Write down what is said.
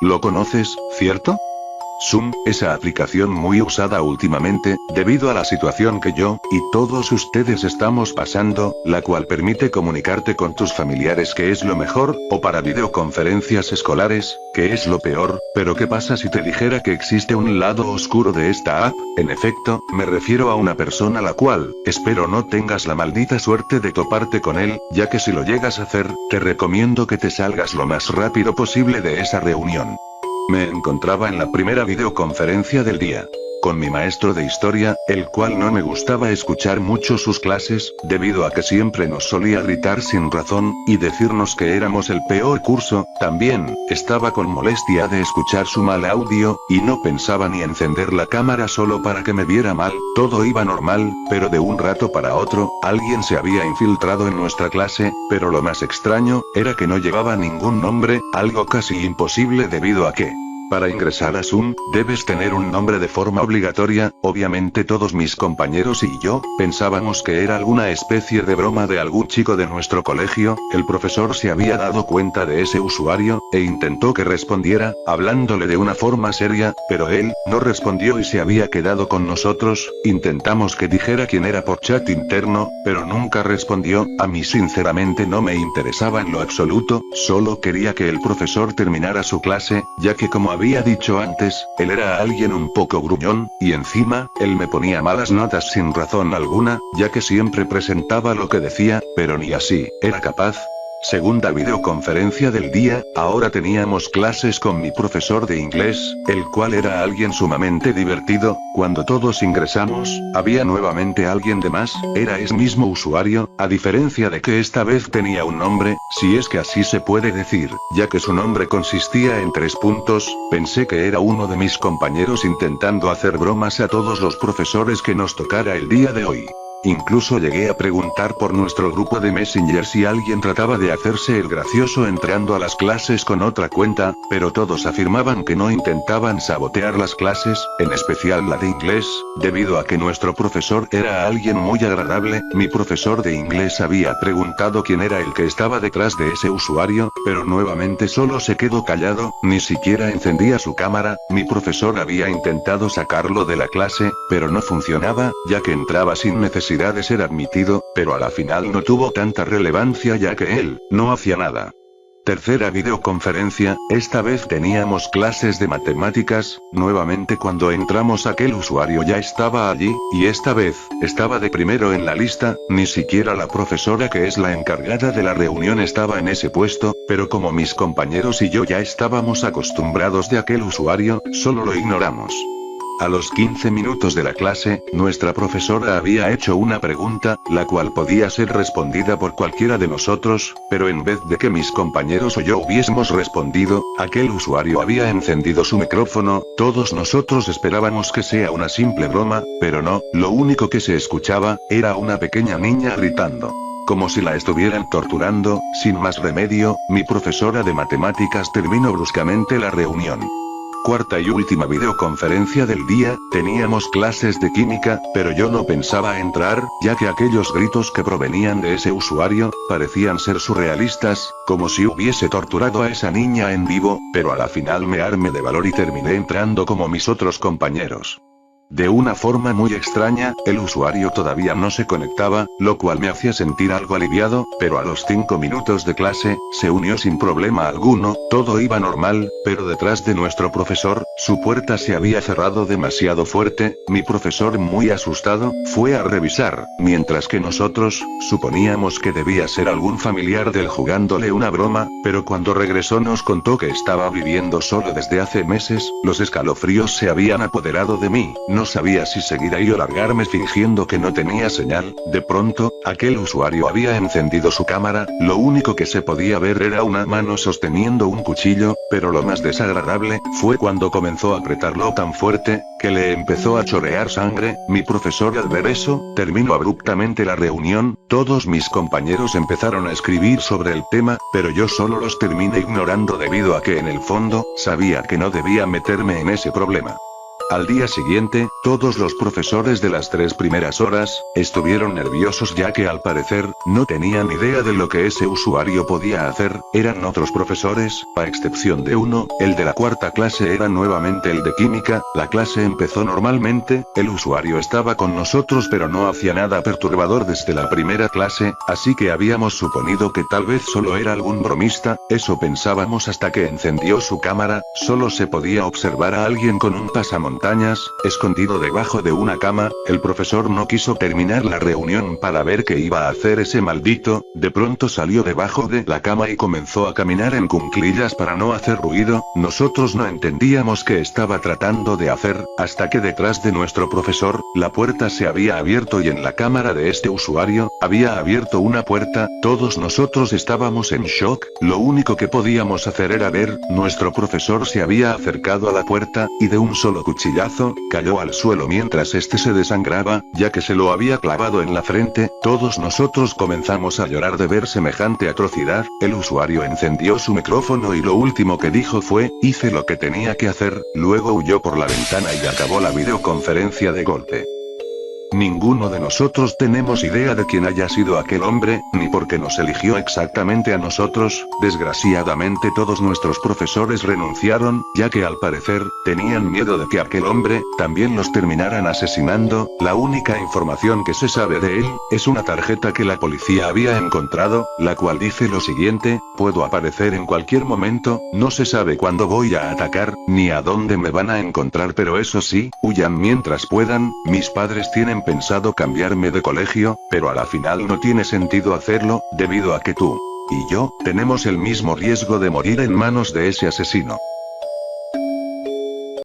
Lo conoces, ¿cierto? Zoom, esa aplicación muy usada últimamente, debido a la situación que yo, y todos ustedes estamos pasando, la cual permite comunicarte con tus familiares, que es lo mejor, o para videoconferencias escolares, que es lo peor. Pero ¿qué pasa si te dijera que existe un lado oscuro de esta app? En efecto, me refiero a una persona la cual, espero no tengas la maldita suerte de toparte con él, ya que si lo llegas a hacer, te recomiendo que te salgas lo más rápido posible de esa reunión. Me encontraba en la primera videoconferencia del día con mi maestro de historia, el cual no me gustaba escuchar mucho sus clases, debido a que siempre nos solía gritar sin razón, y decirnos que éramos el peor curso. También, estaba con molestia de escuchar su mal audio, y no pensaba ni encender la cámara solo para que me viera mal. Todo iba normal, pero de un rato para otro, alguien se había infiltrado en nuestra clase, pero lo más extraño, era que no llevaba ningún nombre, algo casi imposible debido a que para ingresar a Zoom, debes tener un nombre de forma obligatoria. Obviamente todos mis compañeros y yo, pensábamos que era alguna especie de broma de algún chico de nuestro colegio. El profesor se había dado cuenta de ese usuario, e intentó que respondiera, hablándole de una forma seria, pero él, no respondió y se había quedado con nosotros. Intentamos que dijera quién era por chat interno, pero nunca respondió. A mí sinceramente no me interesaba en lo absoluto, solo quería que el profesor terminara su clase, ya que como había dicho antes, él era alguien un poco gruñón, y encima, él me ponía malas notas sin razón alguna, ya que siempre presentaba lo que decía, pero ni así era capaz. Segunda videoconferencia del día, ahora teníamos clases con mi profesor de inglés, el cual era alguien sumamente divertido. Cuando todos ingresamos, había nuevamente alguien de más, era ese mismo usuario, a diferencia de que esta vez tenía un nombre, si es que así se puede decir, ya que su nombre consistía en 3 puntos. Pensé que era uno de mis compañeros intentando hacer bromas a todos los profesores que nos tocara el día de hoy. Incluso llegué a preguntar por nuestro grupo de Messenger si alguien trataba de hacerse el gracioso entrando a las clases con otra cuenta, pero todos afirmaban que no intentaban sabotear las clases, en especial la de inglés, debido a que nuestro profesor era alguien muy agradable. Mi profesor de inglés había preguntado quién era el que estaba detrás de ese usuario, pero nuevamente solo se quedó callado, ni siquiera encendía su cámara. Mi profesor había intentado sacarlo de la clase, pero no funcionaba, ya que entraba sin necesidad de ser admitido, pero a la final no tuvo tanta relevancia ya que él no hacía nada. Tercera videoconferencia, esta vez teníamos clases de matemáticas. Nuevamente cuando entramos aquel usuario ya estaba allí, y esta vez, estaba de primero en la lista. Ni siquiera la profesora, que es la encargada de la reunión, estaba en ese puesto, pero como mis compañeros y yo ya estábamos acostumbrados de aquel usuario, solo lo ignoramos. A los 15 minutos de la clase, nuestra profesora había hecho una pregunta, la cual podía ser respondida por cualquiera de nosotros, pero en vez de que mis compañeros o yo hubiésemos respondido, aquel usuario había encendido su micrófono. Todos nosotros esperábamos que sea una simple broma, pero no, lo único que se escuchaba, era una pequeña niña gritando, como si la estuvieran torturando. Sin más remedio, mi profesora de matemáticas terminó bruscamente la reunión. Cuarta y última videoconferencia del día, teníamos clases de química, pero yo no pensaba entrar, ya que aquellos gritos que provenían de ese usuario, parecían ser surrealistas, como si hubiese torturado a esa niña en vivo, pero a la final me armé de valor y terminé entrando como mis otros compañeros. De una forma muy extraña, el usuario todavía no se conectaba, lo cual me hacía sentir algo aliviado, pero a los 5 minutos de clase, se unió sin problema alguno. Todo iba normal, pero detrás de nuestro profesor, su puerta se había cerrado demasiado fuerte. Mi profesor, muy asustado, fue a revisar, mientras que nosotros, suponíamos que debía ser algún familiar del jugándole una broma, pero cuando regresó nos contó que estaba viviendo solo desde hace meses. Los escalofríos se habían apoderado de mí. No sabía si seguir ahí o largarme fingiendo que no tenía señal. De pronto, aquel usuario había encendido su cámara. Lo único que se podía ver era una mano sosteniendo un cuchillo, pero lo más desagradable fue cuando comenzó a apretarlo tan fuerte que le empezó a chorrear sangre. Mi profesor, al ver eso, terminó abruptamente la reunión. Todos mis compañeros empezaron a escribir sobre el tema, pero yo solo los terminé ignorando debido a que en el fondo, sabía que no debía meterme en ese problema. Al día siguiente, todos los profesores de las 3 primeras horas, estuvieron nerviosos ya que al parecer, no tenían idea de lo que ese usuario podía hacer, eran otros profesores, a excepción de uno, el de la 4ª clase era nuevamente el de química, la clase empezó normalmente, el usuario estaba con nosotros pero no hacía nada perturbador desde la primera clase, así que habíamos suponido que tal vez solo era algún bromista, eso pensábamos hasta que encendió su cámara, solo se podía observar a alguien con un pasamontañas, escondido debajo de una cama, el profesor no quiso terminar la reunión para ver qué iba a hacer ese maldito, de pronto salió debajo de la cama y comenzó a caminar en cuclillas para no hacer ruido, nosotros no entendíamos qué estaba tratando de hacer, hasta que detrás de nuestro profesor, la puerta se había abierto y en la cámara de este usuario, había abierto una puerta, todos nosotros estábamos en shock, lo único que podíamos hacer era ver, nuestro profesor se había acercado a la puerta, y de un solo cuchillazo, cayó al suelo mientras este se desangraba, ya que se lo había clavado en la frente, todos nosotros comenzamos a llorar de ver semejante atrocidad, el usuario encendió su micrófono y lo último que dijo fue, hice lo que tenía que hacer, luego huyó por la ventana y acabó la videoconferencia de golpe. Ninguno de nosotros tenemos idea de quién haya sido aquel hombre, ni por qué nos eligió exactamente a nosotros, desgraciadamente todos nuestros profesores renunciaron, ya que al parecer, tenían miedo de que aquel hombre, también los terminaran asesinando, la única información que se sabe de él, es una tarjeta que la policía había encontrado, la cual dice lo siguiente, puedo aparecer en cualquier momento, no se sabe cuándo voy a atacar, ni a dónde me van a encontrar pero eso sí, huyan mientras puedan, mis padres tienen pensado cambiarme de colegio, pero a la final no tiene sentido hacerlo, debido a que tú y yo tenemos el mismo riesgo de morir en manos de ese asesino.